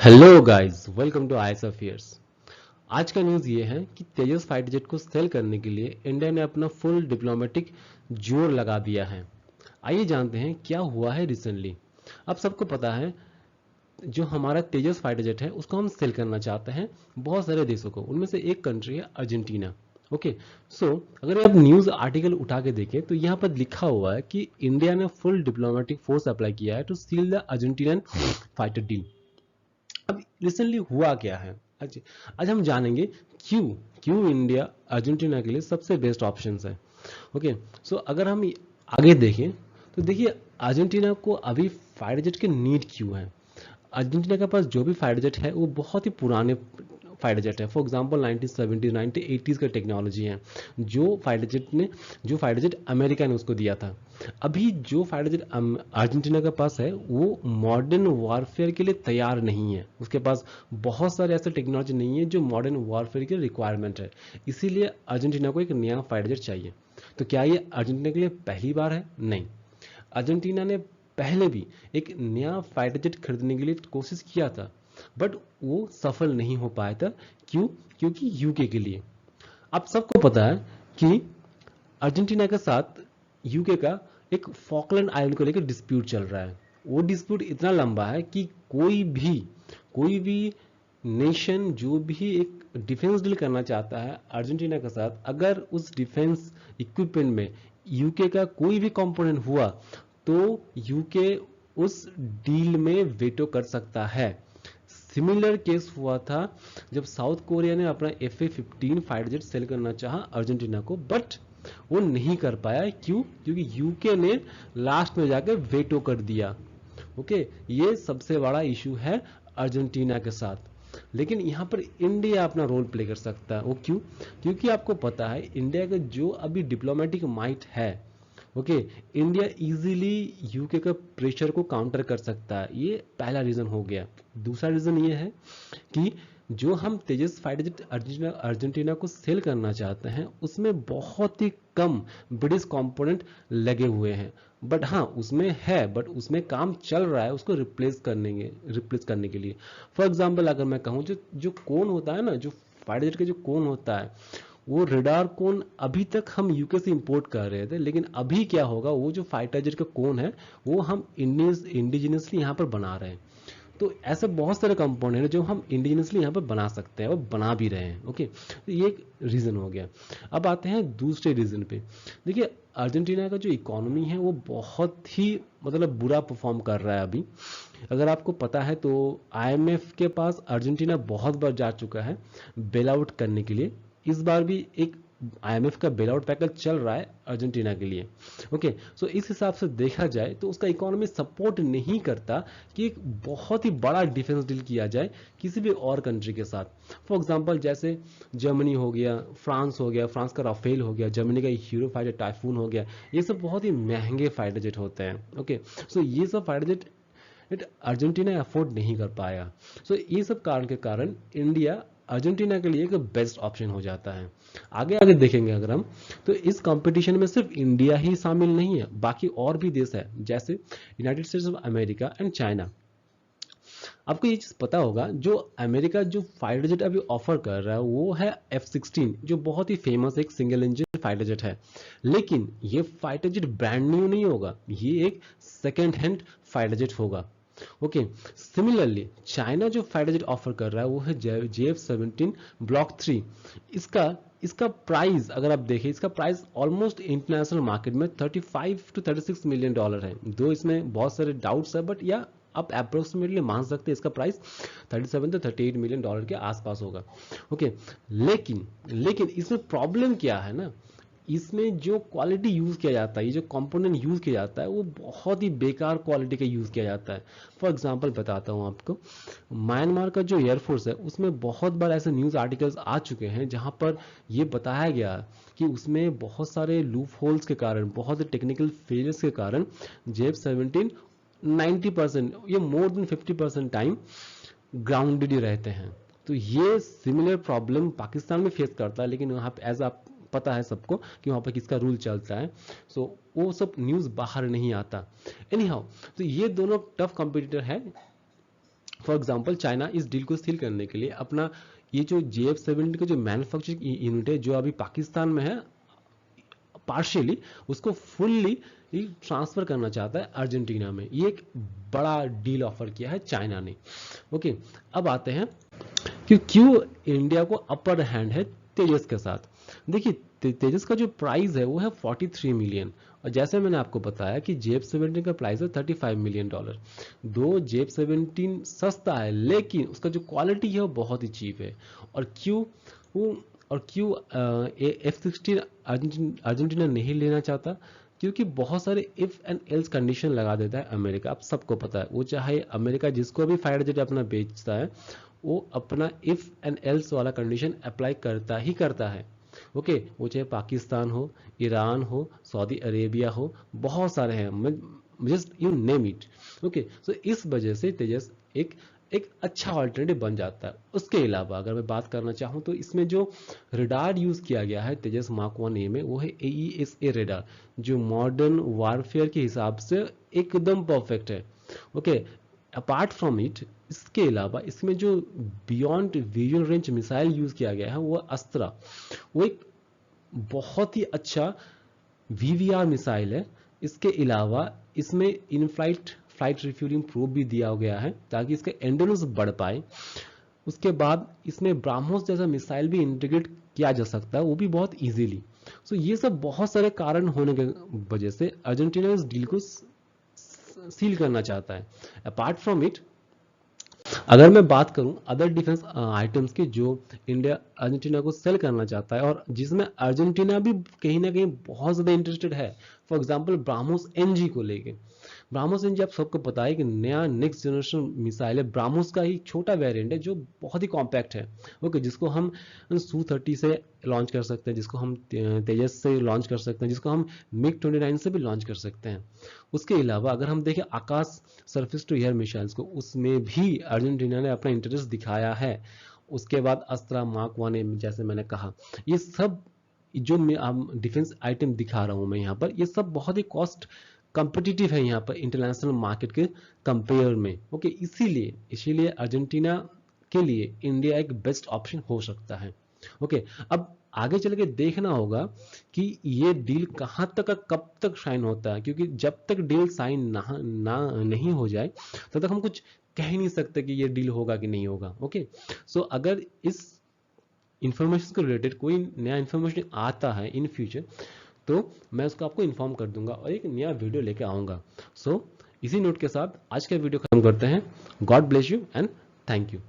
Hello guys, welcome to IAS affairs. आज का news ये है कि तेजस फाइटर जेट को सेल करने के लिए इंडिया ने अपना फुल डिप्लोमेटिक जोर लगा दिया है। आइए जानते हैं क्या हुआ है रिसेंटली। अब सबको पता है जो हमारा तेजस फाइटर जेट है उसको हम सेल करना चाहते हैं बहुत सारे देशों को। उनमें से एक कंट्री है अर्जेंटीना। ओके, सो अगर आप न्यूज़ आर्टिकल उठा के देखें तो यहाँ पर लिखा हुआ है कि इंडिया ने फुल डिप्लोमेटिक फोर्स अप्लाई किया है to seal the Argentinian fighter deal. अब रिसेंटली हुआ क्या है, आज हम जानेंगे क्यों क्यों इंडिया अर्जेंटीना के लिए सबसे बेस्ट ऑप्शन है। ओके, सो अगर हम आगे देखें तो देखिए अर्जेंटीना को अभी फाइटर जेट की नीड क्यों है। अर्जेंटीना के पास जो भी फाइटर जेट है वो बहुत ही पुराने फाइटर जेट है। फॉर एग्जांपल 1970 1980s का टेक्नोलॉजी है। जो फाइटर जेट अमेरिका ने उसको दिया था। अभी जो फाइटर जेट अर्जेंटीना के पास है वो मॉडर्न वॉरफेयर के लिए तैयार नहीं है। उसके पास बहुत सारे ऐसे टेक्नोलॉजी नहीं है जो मॉडर्न वॉरफेयर की रिक्वायरमेंट है। इसीलिए अर्जेंटीना को एक नया फाइटर जेट चाहिए। तो क्या ये अर्जेंटीना के लिए पहली बार है? नहीं, अर्जेंटीना ने पहले भी एक नया फाइटर जेट खरीदने के लिए कोशिश किया था, बट वो सफल नहीं हो पाया था। क्यों? क्योंकि यूके के लिए। आप सबको पता है कि अर्जेंटीना के साथ यूके का एक फॉकलैंड आइलैंड को लेकर डिस्प्यूट चल रहा है। वो डिस्प्यूट इतना लंबा है कि कोई भी नेशन जो भी एक डिफेंस डील करना चाहता है अर्जेंटीना के साथ, अगर उस डिफेंस इक्विपमेंट में यूके का कोई भी कंपोनेंट हुआ तो यूके उस डील में वेटो कर सकता है। सिमिलर केस हुआ था जब साउथ कोरिया ने अपना FA-15 फाइटर जेट सेल करना चाहा अर्जेंटीना को, बट वो नहीं कर पाया। क्यों? क्योंकि यूके ने लास्ट में जाकर वेटो कर दिया। ओके, ये सबसे बड़ा इशू है अर्जेंटीना के साथ। लेकिन यहाँ पर इंडिया अपना रोल प्ले कर सकता है। वो क्यों? क्योंकि आपको पता है इंडिया का जो अभी डिप्लोमेटिक माइट है, ओके, इंडिया इजीली यूके का प्रेशर को काउंटर कर सकता है। ये पहला रीजन हो गया। दूसरा रीजन ये है कि जो हम तेजस फाइटर जेट अर्जेंटीना को सेल करना चाहते हैं उसमें बहुत ही कम ब्रिटिश कंपोनेंट लगे हुए हैं। बट हाँ, उसमें है, बट उसमें काम चल रहा है उसको रिप्लेस करने के लिए। फॉर एग्जाम्पल अगर मैं कहूँ जो जो कोन होता है ना, जो फाइटर जेट का जो कोन होता है, वो रेडार कोन अभी तक हम यूके से इंपोर्ट कर रहे थे, लेकिन अभी क्या होगा, वो जो फाइटर जेट का कोन है वो हम इंडिजिनियसली यहाँ पर बना रहे हैं। तो ऐसे बहुत सारे कंपाउंड हैं जो हम इंडिजिनियसली यहाँ पर बना सकते हैं और बना भी रहे हैं। ओके, तो ये एक रीजन हो गया। अब आते हैं दूसरे रीजन पे। देखिए अर्जेंटीना का जो इकोनॉमी है वो बहुत ही मतलब बुरा परफॉर्म कर रहा है अभी। अगर आपको पता है तो IMF के पास अर्जेंटीना बहुत बार जा चुका है बेल आउट करने के लिए। इस बार भी एक IMF का बेल आउट पैकेज चल रहा है अर्जेंटीना के लिए। ओके, सो इस हिसाब से देखा जाए तो उसका इकोनॉमी सपोर्ट नहीं करता कि एक बहुत ही बड़ा डिफेंस डील किया जाए किसी भी और कंट्री के साथ। फॉर एग्जांपल जैसे जर्मनी हो गया, फ्रांस हो गया, फ्रांस का राफेल हो गया, जर्मनी का हीरो फाइटर टाइफून हो गया। ये सब बहुत ही महंगे फाइटर जेट होते हैं। ओके, सो ये सब फाइटर जेट अर्जेंटीना अफोर्ड नहीं कर पाया। सो ये सब कारण के कारण इंडिया अर्जेंटीना के लिए एक बेस्ट ऑप्शन हो जाता है। आगे आगे देखेंगे अगर हम, तो इस कंपटीशन में सिर्फ इंडिया ही शामिल नहीं है, बाकी और भी देश है जैसे United states of America and China. आपको ये चीज पता होगा जो अमेरिका जो फाइटर जेट अभी ऑफर कर रहा है वो है F-16, जो बहुत ही फेमस एक सिंगल इंजन फाइटर जेट है। लेकिन ये फाइटर जेट ब्रांड न्यू नहीं होगा, ये एक सेकेंड हैंड फाइटर जेट होगा। ओके, सिमिलरली चाइना जो फाइटर जेट ऑफर कर रहा है वो है JF-17 ब्लॉक 3। इसका इसका प्राइस अगर आप देखें, इसका प्राइस ऑलमोस्ट इंटरनेशनल मार्केट में 35 to 36 मिलियन डॉलर है। दो इसमें बहुत सारे डाउट्स है, बट या आप अप्रोक्सीमेटली मान सकते हैं इसका प्राइस 37 to 38 मिलियन डॉलर के आसपास होगा। ओके, लेकिन इसमें प्रॉब्लम क्या है ना, इसमें जो क्वालिटी यूज किया जाता है, ये जो कंपोनेंट यूज किया जाता है वो बहुत ही बेकार क्वालिटी का यूज किया जाता है। फॉर एग्जांपल बताता हूँ आपको, म्यांमार का जो एयरफोर्स है उसमें बहुत बार ऐसे न्यूज आर्टिकल्स आ चुके हैं जहां पर ये बताया गया कि उसमें बहुत सारे लूप होल्स के कारण, बहुत टेक्निकल फेलियर्स के कारण JF-17 90% या मोर देन 50% टाइम ग्राउंडेड ही रहते हैं। तो ये सिमिलर प्रॉब्लम पाकिस्तान में फेस करता है, लेकिन वहाँ पे एज आप पता है सबको कि वहाँ पर किसका रूल चलता है। सो वो सब न्यूज़ बाहर नहीं आता। एनी हाउ, तो ये दोनों टफ कॉम्पिटिटर है फॉर एग्जाम्पल चाइना इस डील को सील करने के लिए अपना ये जो JF-17 का जो मैन्युफैक्चरिंग यूनिट है जो अभी पाकिस्तान में है पार्शियली, उसको फुल्ली ट्रांसफर करना चाहता है अर्जेंटीना में। ये एक बड़ा डील ऑफर किया है चाइना ने। ओके, अब आते हैं कि क्यों इंडिया को अपर हैंड है तेजस के साथ। देखिए तेजस का जो प्राइस है वो है 43 मिलियन, और जैसे मैंने आपको बताया कि JF-17 का प्राइस है $35 मिलियन। दो JF-17 सस्ता है लेकिन उसका जो क्वालिटी है वो बहुत ही चीप है। और क्यों F-16 अर्जेंटीना नहीं लेना चाहता? क्योंकि बहुत सारे इफ एंड एल्स कंडीशन लगा देता है अमेरिका। आप सबको पता है, वो चाहे अमेरिका जिसको भी फाइटर जेट अपना बेचता है वो अपना इफ एंड एल्स वाला कंडीशन अप्लाई करता ही करता है। ओके, वो चाहे पाकिस्तान हो, ईरान हो, सऊदी अरेबिया हो, बहुत सारे हैं, just you name it. Okay, so इस वजह से तेजस एक अच्छा ऑल्टरनेटिव बन जाता है। उसके अलावा अगर मैं बात करना चाहूँ तो इसमें जो रडार यूज किया गया है तेजस मार्क 1A में वो है AESA रडार, जो मॉडर्न वारफेयर के हिसाब से एकदम परफेक्ट है। ओके, अपार्ट फ्रॉम इट, इसके अलावा इसमें जो beyond visual range missile use किया गया है वो अस्त्रा, वो एक बहुत ही अच्छा VVR मिसाइल है। इसके अलावा इसमें इन फ्लाइट रिफ्यूलिंग प्रोब भी दिया गया है ताकि इसका एंडोरेंस बढ़ पाए। उसके बाद इसमें ब्राह्मोस जैसा मिसाइल भी इंटीग्रेट किया जा सकता है, वो भी बहुत इजीली। सो ये सब बहुत सारे कारण होने के वजह से अर्जेंटीना इस डील को सील करना चाहता है। अपार्ट फ्रॉम इट, अगर मैं बात करूं अदर डिफेंस आइटम्स की जो इंडिया अर्जेंटीना को सेल करना चाहता है और जिसमें अर्जेंटीना भी कहीं ना कहीं बहुत ज्यादा इंटरेस्टेड है, फॉर एग्जांपल ब्राह्मोस NG को लेके। ब्राह्मोस NG आप सबको पता है कि नया नेक्स्ट जनरेशन मिसाइल है, ब्राह्मोस का ही छोटा वेरिएंट है जो बहुत ही कॉम्पैक्ट है। ओके, जिसको हम Su-30 से लॉन्च कर सकते हैं, जिसको हम तेजस से लॉन्च कर सकते हैं, जिसको हम MiG-29 से भी लॉन्च कर सकते हैं। उसके अलावा अगर हम देखें आकाश सरफेस टू एयर मिसाइल्स को, उसमें भी अर्जेंटीना ने अपना इंटरेस्ट दिखाया है। उसके बाद अस्त्रा मार्क 1A जैसे मैंने कहा, ये सब जो मैं डिफेंस आइटम दिखा रहा हूं मैं यहाँ पर, ये सब बहुत ही कॉस्ट कॉम्पिटिटिव है यहाँ पर इंटरनेशनल मार्केट के कंपेयर में। ओके, इसीलिए अर्जेंटीना के लिए इंडिया एक बेस्ट ऑप्शन हो सकता है। ओके, अब आगे चल के देखना होगा कि ये डील कहाँ तक कब तक साइन होता है, क्योंकि जब तक डील साइन नहीं हो जाए तब तक हम कुछ कह ही नहीं सकते कि ये डील होगा कि नहीं होगा। ओके, सो अगर इस इंफॉर्मेशन को रिलेटेड कोई नया इंफॉर्मेशन आता है इन फ्यूचर तो मैं उसको आपको इन्फॉर्म कर दूंगा और एक नया वीडियो लेके आऊंगा। सो इसी नोट के साथ आज का वीडियो खत्म करते हैं। God bless you and thank you.